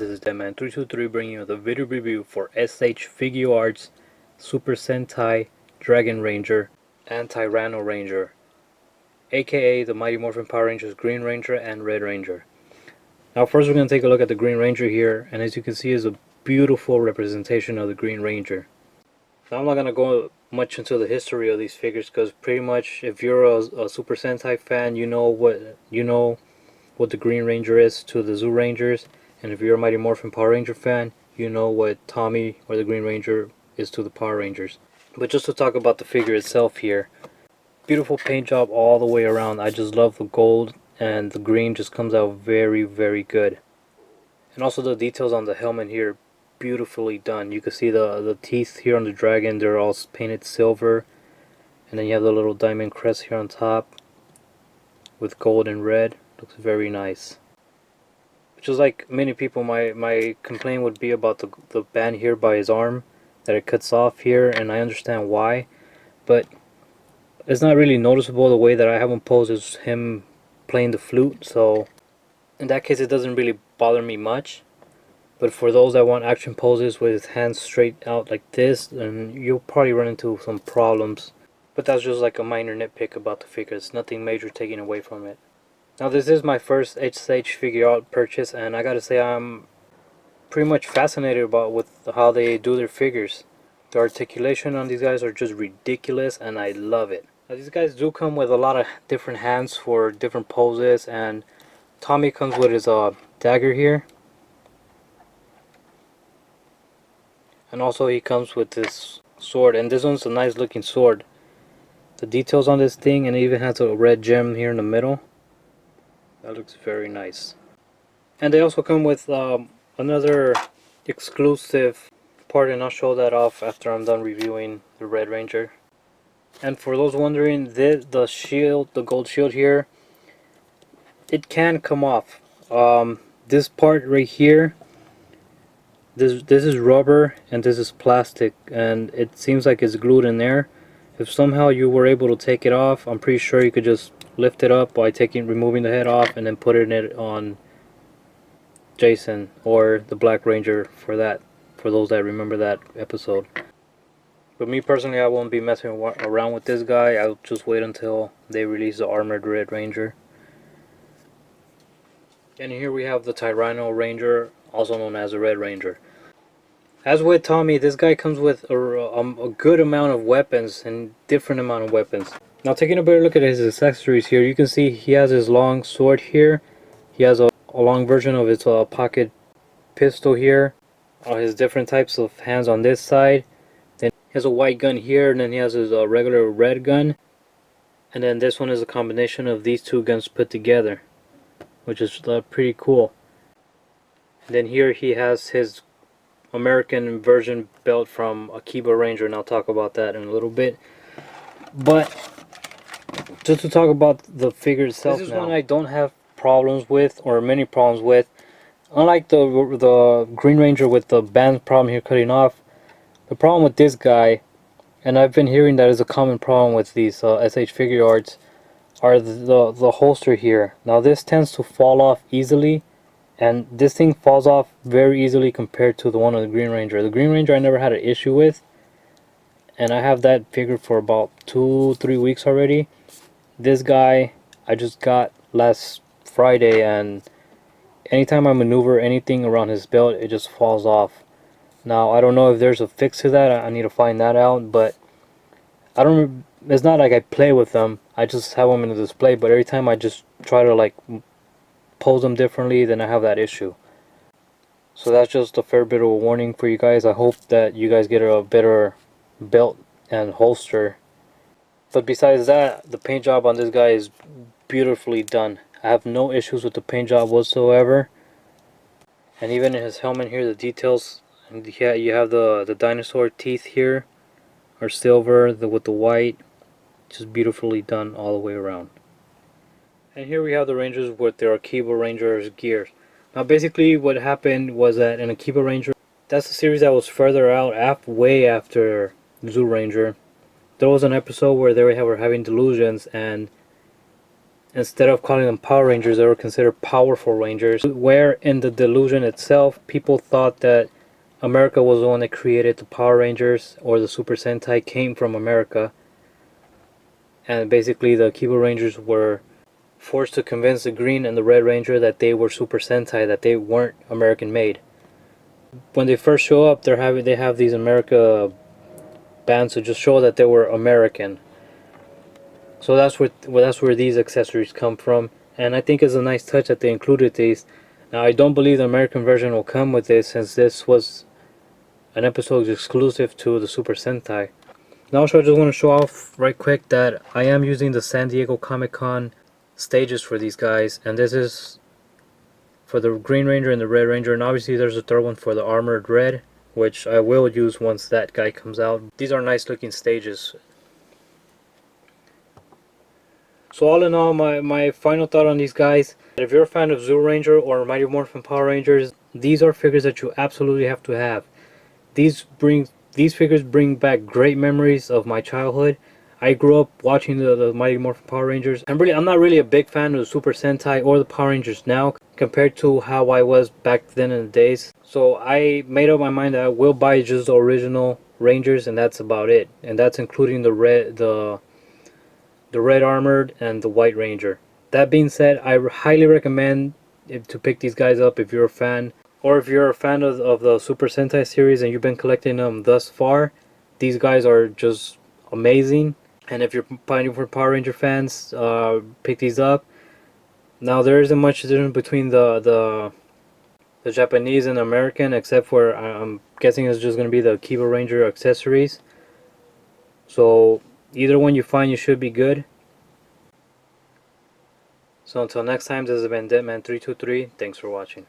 this is Deadman323 bringing you the video review for SH Figurarts Super Sentai Dragon Ranger and Tyranno Ranger, aka the Mighty Morphin Power Rangers Green Ranger and Red Ranger. Now first we're going to take a look at the Green Ranger here, and as you can see is a beautiful representation of the Green Ranger. Now I'm not going to go much into the history of these figures because pretty much if you're a Super Sentai fan, you know what the Green Ranger is to the Zyurangers, and if you're a Mighty Morphin Power Ranger fan, you know what Tommy or the Green Ranger is to the Power Rangers. But just to talk about the figure itself here, beautiful paint job all the way around. I just love the gold, and the green just comes out very, very good. And also the details on the helmet here, beautifully done. You can see the teeth here on the dragon, they're all painted silver, and then you have the little diamond crest here on top with gold and red. Looks very nice. Just like many people, my complaint would be about the band here by his arm, that it cuts off here, and I understand why, but it's not really noticeable. The way that I have him posed is him playing the flute, so in that case it doesn't really bother me much. But for those that want action poses with his hands straight out like this, then you'll probably run into some problems. But that's just like a minor nitpick about the figure. It's nothing major taken away from it. Now this is my first SH Figurart purchase, and I gotta say I'm pretty much fascinated with how they do their figures. The articulation on these guys are just ridiculous, and I love it. Now these guys do come with a lot of different hands for different poses, and Tommy comes with his dagger here, and also he comes with this sword, and this one's a nice looking sword. The details on this thing, and it even has a red gem here in the middle. That looks very nice. And they also come with another exclusive part, and I'll show that off after I'm done reviewing the Red Ranger. And for those wondering, the shield, the gold shield here, it can come off. This part right here, this is rubber and this is plastic, and it seems like it's glued in there. If somehow you were able to take it off, I'm pretty sure you could just lift it up by removing the head off, and then putting it on Jason or the Black Ranger for those that remember that episode. But me personally, I won't be messing around with this guy. I'll just wait until they release the armored Red Ranger. And here we have the Tyranno Ranger, also known as the Red Ranger. As with Tommy, this guy comes with a good amount of weapons, and different amount of weapons. Now taking a better look at his accessories here, you can see he has his long sword here. He has a long version of his pocket pistol here. His different types of hands on this side. Then he has a white gun here, and then he has his regular red gun. And then this one is a combination of these two guns put together, which is pretty cool. And then here he has his American version belt from Akiba Ranger, and I'll talk about that in a little bit. But just to talk about the figure itself, this is one I don't have problems with, or many problems with. Unlike the Green Ranger with the band problem here cutting off, the problem with this guy, and I've been hearing that is a common problem with these SH Figurarts, are the holster here. Now this tends to fall off easily, and this thing falls off very easily compared to the one of the Green Ranger. The Green Ranger I never had an issue with, and I have that figure for about 2-3 weeks already. This guy I just got last Friday, and anytime I maneuver anything around his belt, it just falls off. Now I don't know if there's a fix to that. I need to find that out, but it's not like I play with them. I just have them in the display, but every time I just try to like pose them differently, then I have that issue. So that's just a fair bit of a warning for you guys. I hope that you guys get a better belt and holster. But besides that, the paint job on this guy is beautifully done. I have no issues with the paint job whatsoever. And even in his helmet here, the details, yeah, you have the dinosaur teeth here are silver with the white. Just beautifully done all the way around. And here we have the Rangers with their Akiba Rangers gear. Now basically what happened was that in Akiba Ranger, that's the series that was further out, way after Zyuranger. There was an episode where they were having delusions, and instead of calling them Power Rangers, they were considered Powerful Rangers, where in the delusion itself, people thought that America was the one that created the Power Rangers, or the Super Sentai came from America, and basically the Kiba Rangers were forced to convince the Green and the Red Ranger that they were Super Sentai, that they weren't American made. When they first show up, they have these America bands to just show that they were American. So that's where these accessories come from, and I think it's a nice touch that they included these. Now I don't believe the American version will come with this, since this was an episode exclusive to the Super Sentai. Now also I just want to show off right quick that I am using the San Diego Comic-Con stages for these guys, and this is for the Green Ranger and the Red Ranger, and obviously there's a third one for the Armored Red, which I will use once that guy comes out. These are nice looking stages. So all in all, my final thought on these guys, if you're a fan of Zyuranger or Mighty Morphin Power Rangers, these are figures that you absolutely have to have. These figures bring back great memories of my childhood. I grew up watching the Mighty Morphin Power Rangers. I'm not really a big fan of the Super Sentai or the Power Rangers now compared to how I was back then in the days. So I made up my mind that I will buy just the original Rangers, and that's about it. And that's including the red armored and the white ranger. That being said, I highly recommend to pick these guys up if you're a fan, or if you're a fan of the Super Sentai series and you've been collecting them thus far. These guys are just amazing, and if you're finding for Power Ranger fans, pick these up. Now there isn't much difference between the Japanese and American, except for I'm guessing it's just going to be the Kiba Ranger accessories. So either one you find, you should be good. So until next time, this has been Deadman323. Thanks for watching.